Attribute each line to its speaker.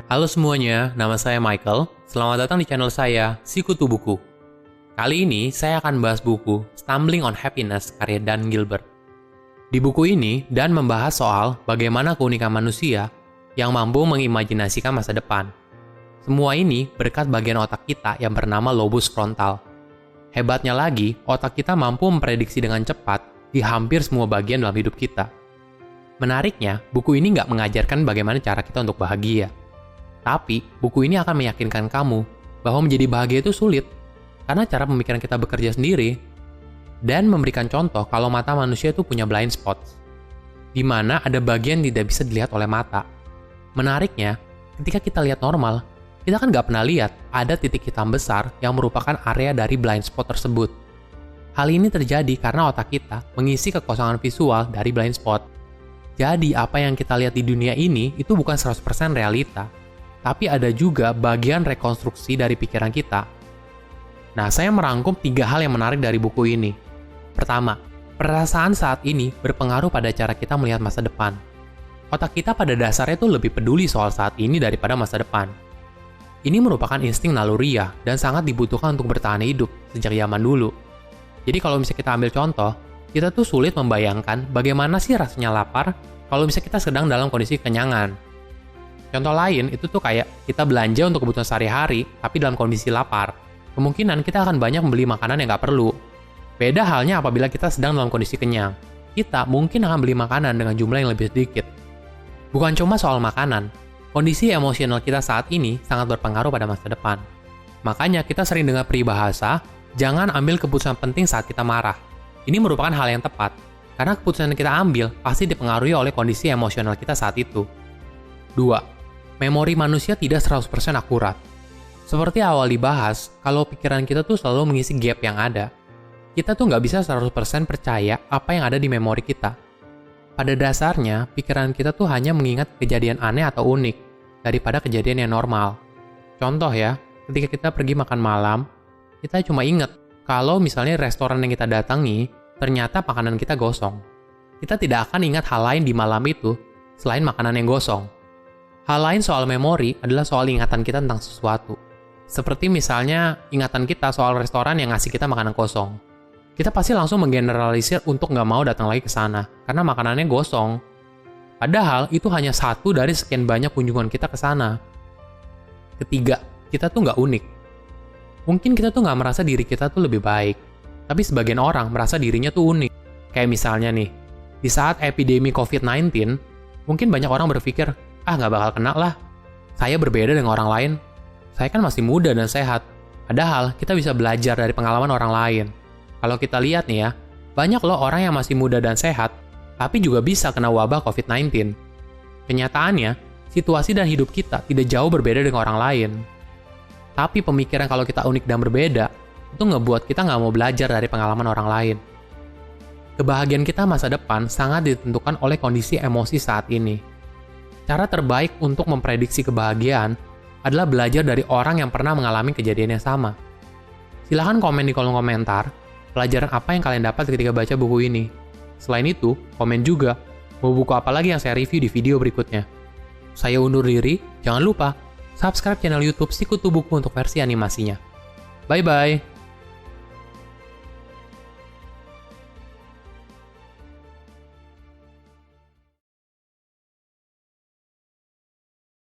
Speaker 1: Halo semuanya, nama saya Michael. Selamat datang di channel saya, Sikutu Buku. Kali ini saya akan bahas buku Stumbling on Happiness karya Dan Gilbert. Di buku ini, Dan membahas soal bagaimana keunikan manusia yang mampu mengimajinasikan masa depan. Semua ini berkat bagian otak kita yang bernama lobus frontal. Hebatnya lagi, otak kita mampu memprediksi dengan cepat di hampir semua bagian dalam hidup kita. Menariknya, buku ini nggak mengajarkan bagaimana cara kita untuk bahagia. Tapi, buku ini akan meyakinkan kamu bahwa menjadi bahagia itu sulit, karena cara pemikiran kita bekerja sendiri, dan memberikan contoh kalau mata manusia itu punya blind spots, di mana ada bagian tidak bisa dilihat oleh mata. Menariknya, ketika kita lihat normal, kita kan nggak pernah lihat ada titik hitam besar yang merupakan area dari blind spot tersebut. Hal ini terjadi karena otak kita mengisi kekosongan visual dari blind spot. Jadi, apa yang kita lihat di dunia ini itu bukan 100% realita, tapi ada juga bagian rekonstruksi dari pikiran kita. Nah, saya merangkum 3 hal yang menarik dari buku ini. Pertama, perasaan saat ini berpengaruh pada cara kita melihat masa depan. Otak kita pada dasarnya itu lebih peduli soal saat ini daripada masa depan. Ini merupakan insting naluriah dan sangat dibutuhkan untuk bertahan hidup sejak zaman dulu. Jadi kalau misalnya kita ambil contoh, kita tuh sulit membayangkan bagaimana sih rasanya lapar kalau misalnya kita sedang dalam kondisi kenyangan. Contoh lain itu tuh kayak kita belanja untuk kebutuhan sehari-hari, tapi dalam kondisi lapar. Kemungkinan kita akan banyak membeli makanan yang nggak perlu. Beda halnya apabila kita sedang dalam kondisi kenyang. Kita mungkin akan beli makanan dengan jumlah yang lebih sedikit. Bukan cuma soal makanan, kondisi emosional kita saat ini sangat berpengaruh pada masa depan. Makanya kita sering dengar peribahasa, jangan ambil keputusan penting saat kita marah. Ini merupakan hal yang tepat, karena keputusan yang kita ambil pasti dipengaruhi oleh kondisi emosional kita saat itu. 2. Memori manusia tidak 100% akurat. Seperti awal dibahas, kalau pikiran kita tuh selalu mengisi gap yang ada. Kita tuh nggak bisa 100% percaya apa yang ada di memori kita. Pada dasarnya, pikiran kita tuh hanya mengingat kejadian aneh atau unik, daripada kejadian yang normal. Contoh ya, ketika kita pergi makan malam, kita cuma ingat kalau misalnya restoran yang kita datangi, ternyata makanan kita gosong. Kita tidak akan ingat hal lain di malam itu, selain makanan yang gosong. Hal lain soal memori adalah soal ingatan kita tentang sesuatu. Seperti misalnya, ingatan kita soal restoran yang ngasih kita makanan kosong. Kita pasti langsung menggeneralisir untuk nggak mau datang lagi ke sana, karena makanannya gosong. Padahal, itu hanya satu dari sekian banyak kunjungan kita ke sana. Ketiga, kita tuh nggak unik. Mungkin kita tuh nggak merasa diri kita tuh lebih baik, tapi sebagian orang merasa dirinya tuh unik. Kayak misalnya nih, di saat epidemi COVID-19, mungkin banyak orang berpikir, nggak bakal kena lah. Saya berbeda dengan orang lain. Saya kan masih muda dan sehat. Padahal, kita bisa belajar dari pengalaman orang lain. Kalau kita lihat nih ya, banyak loh orang yang masih muda dan sehat, tapi juga bisa kena wabah COVID-19. Kenyataannya, situasi dan hidup kita tidak jauh berbeda dengan orang lain. Tapi pemikiran kalau kita unik dan berbeda, itu ngebuat kita nggak mau belajar dari pengalaman orang lain. Kebahagiaan kita masa depan sangat ditentukan oleh kondisi emosi saat ini. Cara terbaik untuk memprediksi kebahagiaan adalah belajar dari orang yang pernah mengalami kejadian yang sama. Silahkan komen di kolom komentar, pelajaran apa yang kalian dapat ketika baca buku ini. Selain itu, komen juga, mau buku apa lagi yang saya review di video berikutnya. Saya undur diri, jangan lupa, subscribe channel YouTube Sikutu Buku untuk versi animasinya. Bye-bye!